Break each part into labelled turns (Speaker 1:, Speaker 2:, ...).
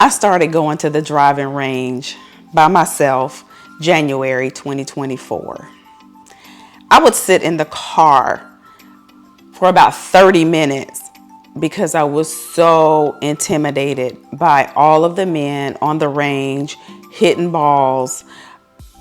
Speaker 1: I started going to the driving range by myself January 2024. I would sit in the car for about 30 minutes because I was so intimidated by all of the men on the range hitting balls.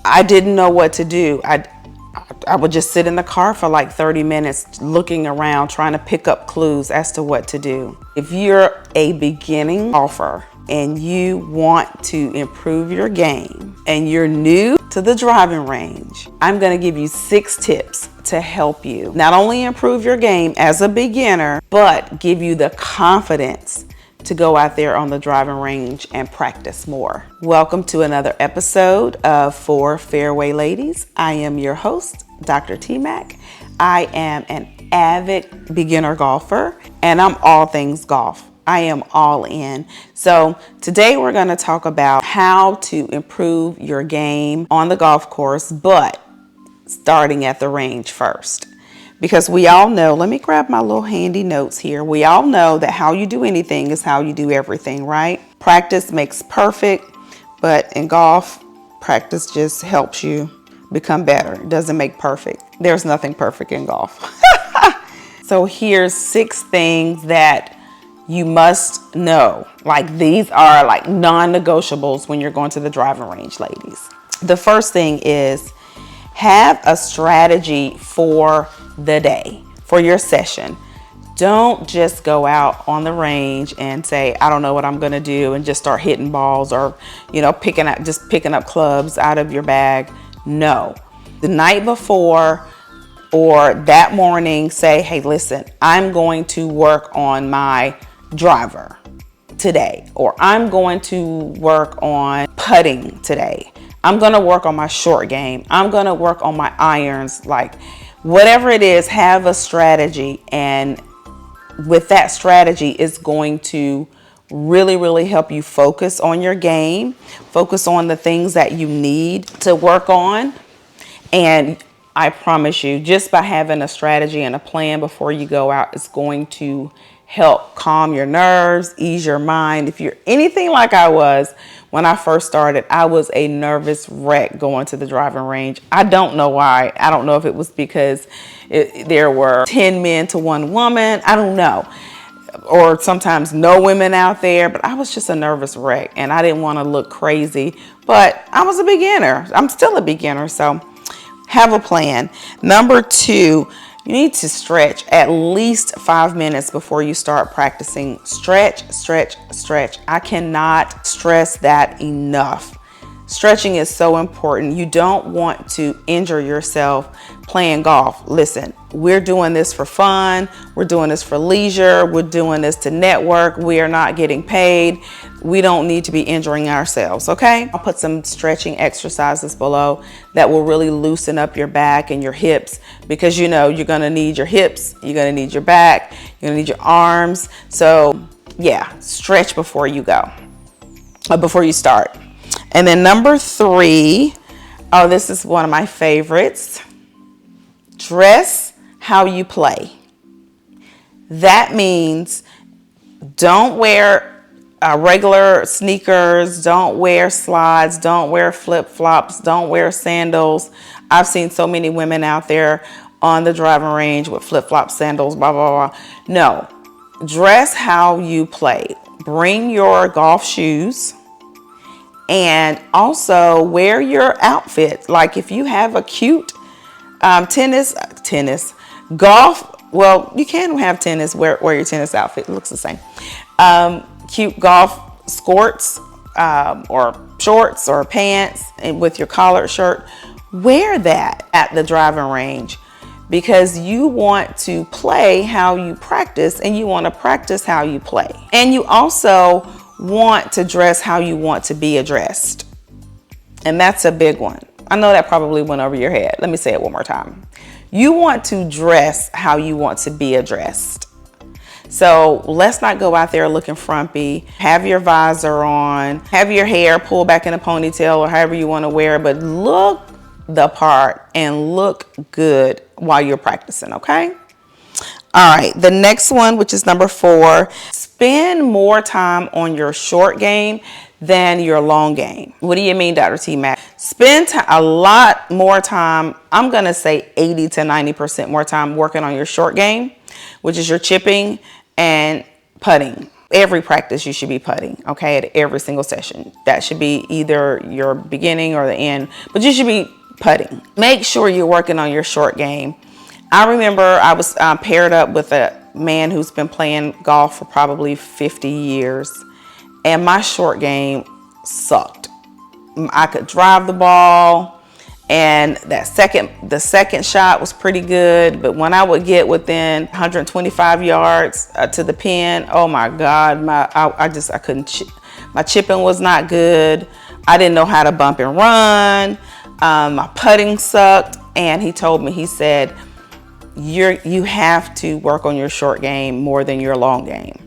Speaker 1: I didn't know what to do. I would just sit in the car for like 30 minutes looking around, trying to pick up clues as to what to do. If you're a beginning golfer and you want to improve your game and you're new to the driving range, I'm going to give you 6 tips to help you not only improve your game as a beginner, but give you the confidence to go out there on the driving range and practice more. Welcome to another episode of 4 Fairway Ladies. I am your host, Dr. T-Mac. I am an avid beginner golfer and I'm all things golf. I am all in. So today we're going to talk about how to improve your game on the golf course, but starting at the range first. Because we all know, let me grab my little handy notes here. We all know that how you do anything is how you do everything, right? Practice makes perfect, but in golf, practice just helps you become better. It doesn't make perfect. There's nothing perfect in golf. So here's 6 things that you must know. Like these are like non-negotiables when you're going to the driving range, ladies. The first thing is have a strategy for the day, for your session. Don't just go out on the range and say, I don't know what I'm gonna do, and just start hitting balls or, picking up clubs out of your bag. No. The night before or that morning, say, hey, listen, I'm going to work on my driver today, or I'm going to work on putting today. I'm going to work on my short game. I'm going to work on my irons. Like whatever it is, have a strategy. And with that strategy, it's going to really help you focus on your game, focus on the things that you need to work on. And I promise you, just by having a strategy and a plan before you go out, it's going to help calm your nerves, ease your mind. If you're anything like I was when I first started, I was a nervous wreck going to the driving range. I don't know why. I don't know if it was because there were 10 men to 1 woman. I don't know. Or sometimes no women out there, but I was just a nervous wreck and I didn't want to look crazy, but I was a beginner. I'm still a beginner. So have a plan. Number 2, you need to stretch at least 5 minutes before you start practicing. Stretch. I cannot stress that enough. Stretching is so important. You don't want to injure yourself playing golf. Listen, we're doing this for fun. We're doing this for leisure. We're doing this to network. We are not getting paid. We don't need to be injuring ourselves, okay? I'll put some stretching exercises below that will really loosen up your back and your hips, because you're going to need your hips, you're going to need your back, you're going to need your arms. So yeah, stretch before you go, before you start. And then number 3, this is one of my favorites. Dress how you play. That means don't wear regular sneakers, don't wear slides, don't wear flip-flops, don't wear sandals. I've seen so many women out there on the driving range with flip-flop sandals, blah, blah, blah. No, dress how you play. Bring your golf shoes and also wear your outfit. Like if you have a cute tennis, golf, well, you can have tennis, wear your tennis outfit. It looks the same. Cute golf skirts or shorts or pants, and with your collared shirt, wear that at the driving range, because you want to play how you practice and you want to practice how you play. And you also want to dress how you want to be addressed. And that's a big one. I know that probably went over your head. Let me say it one more time. You want to dress how you want to be addressed. So let's not go out there looking frumpy. Have your visor on, have your hair pulled back in a ponytail or however you want to wear it, but look the part and look good while you're practicing, okay? All right, the next one, which is number 4, spend more time on your short game than your long game. What do you mean, Dr. T. Mac? Spend a lot more time, I'm gonna say 80 to 90% more time working on your short game, which is your chipping and putting. Every practice you should be putting, okay, at every single session. That should be either your beginning or the end, but you should be putting. Make sure you're working on your short game. I remember I was paired up with a man who's been playing golf for probably 50 years, and my short game sucked. I could drive the ball, and the second shot was pretty good, but when I would get within 125 yards to the pin, oh my God, I couldn't. My chipping was not good. I didn't know how to bump and run. My putting sucked, and he told me, he said, you have to work on your short game more than your long game.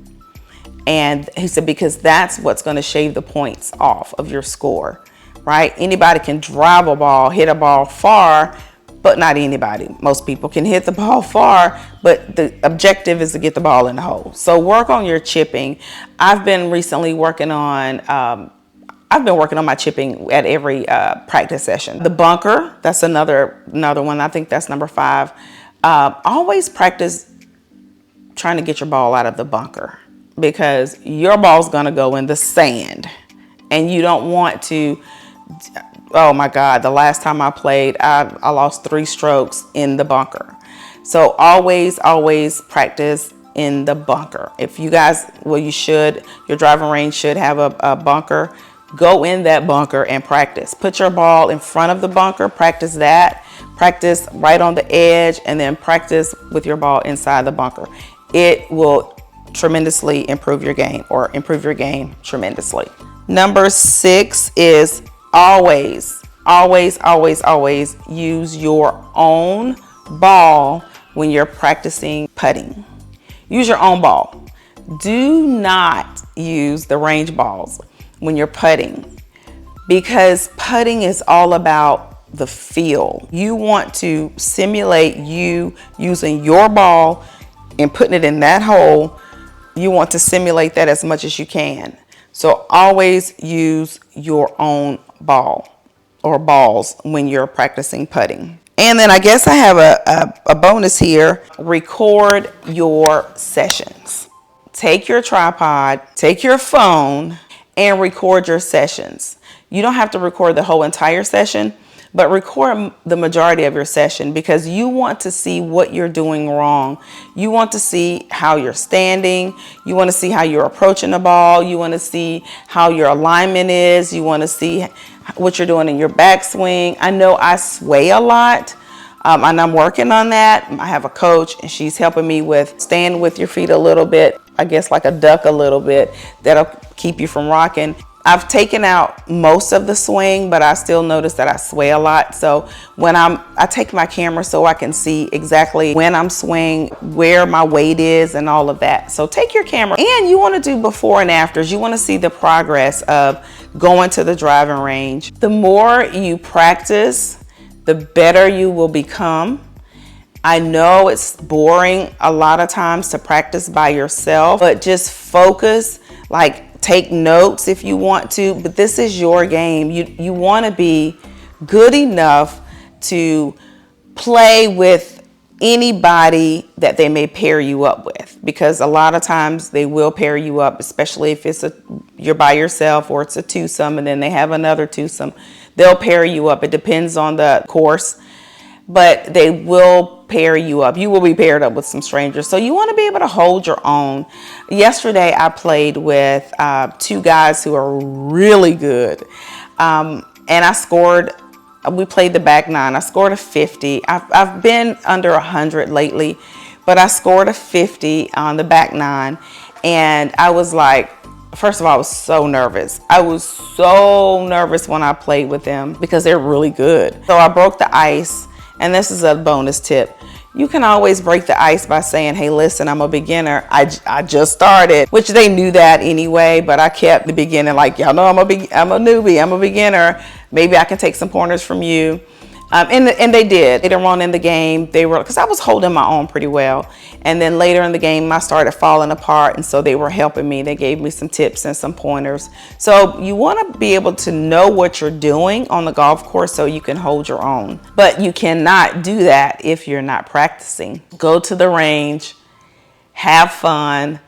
Speaker 1: And he said, because that's what's going to shave the points off of your score, right? Anybody can drive a ball, hit a ball far, but not anybody. Most people can hit the ball far, but the objective is to get the ball in the hole. So work on your chipping. I've been recently working on my chipping at every practice session. The bunker, that's another one. I think that's number 5. Always practice trying to get your ball out of the bunker, because your ball's gonna go in the sand, and you don't want to. Oh my God, the last time I played, I lost 3 strokes in the bunker. So always practice in the bunker. If you guys, your driving range should have a bunker. Go in that bunker and practice. Put your ball in front of the bunker, practice that. Practice right on the edge, and then practice with your ball inside the bunker. It will tremendously improve your game, or improve your game tremendously. Number 6 is always use your own ball when you're practicing putting. Use your own ball. Do not use the range balls when you're putting, because putting is all about the feel. You want to simulate you using your ball and putting it in that hole. You want to simulate that as much as you can. So always use your own ball or balls when you're practicing putting. And then I guess I have a bonus here. Record your sessions. Take your tripod, take your phone, and record your sessions. You don't have to record the whole entire session, but record the majority of your session, because you want to see what you're doing wrong. You want to see how you're standing. You want to see how you're approaching the ball. You want to see how your alignment is. You want to see what you're doing in your backswing. I know I sway a lot, and I'm working on that. I have a coach, and she's helping me with stand with your feet a little bit, I guess like a duck a little bit. That'll keep you from rocking. I've taken out most of the swing, but I still notice that I sway a lot. So when I take my camera so I can see exactly when I'm swaying, where my weight is, and all of that. So take your camera, and you want to do before and afters. You want to see the progress of going to the driving range. The more you practice, the better you will become. I know it's boring a lot of times to practice by yourself, but just focus, take notes if you want to, but this is your game. You want to be good enough to play with anybody that they may pair you up with, because a lot of times they will pair you up, especially if you're by yourself or it's a twosome and then they have another twosome. They'll pair you up. It depends on the course, but they will pair you up. You will be paired up with some strangers. So you want to be able to hold your own. Yesterday, I played with 2 guys who are really good. And I scored, we played the back 9. I scored a 50. I've been under 100 lately, but I scored a 50 on the back 9. And I was like, first of all, I was so nervous. I was so nervous when I played with them, because they're really good. So I broke the ice. And this is a bonus tip. You can always break the ice by saying, hey, listen, I'm a beginner. I just started, which they knew that anyway, but I kept the beginning, like, y'all know I'm a newbie, I'm a beginner. Maybe I can take some pointers from you. And they did. Later on in the game, they were, because I was holding my own pretty well. And then later in the game, I started falling apart. And so they were helping me. They gave me some tips and some pointers. So you want to be able to know what you're doing on the golf course so you can hold your own. But you cannot do that if you're not practicing. Go to the range, have fun,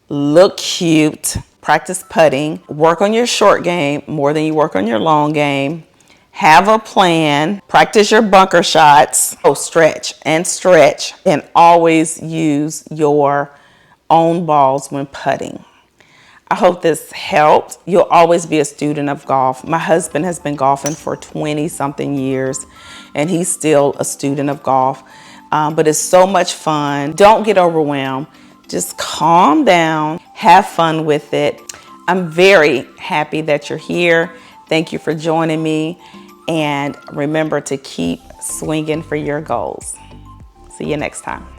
Speaker 1: look cute, practice putting, work on your short game more than you work on your long game. Have a plan, practice your bunker shots, stretch, and always use your own balls when putting. I hope this helped. You'll always be a student of golf. My husband has been golfing for 20 something years, and he's still a student of golf. But it's so much fun. Don't get overwhelmed. Just calm down, have fun with it. I'm very happy that you're here. Thank you for joining me. And remember to keep swinging for your goals. See you next time.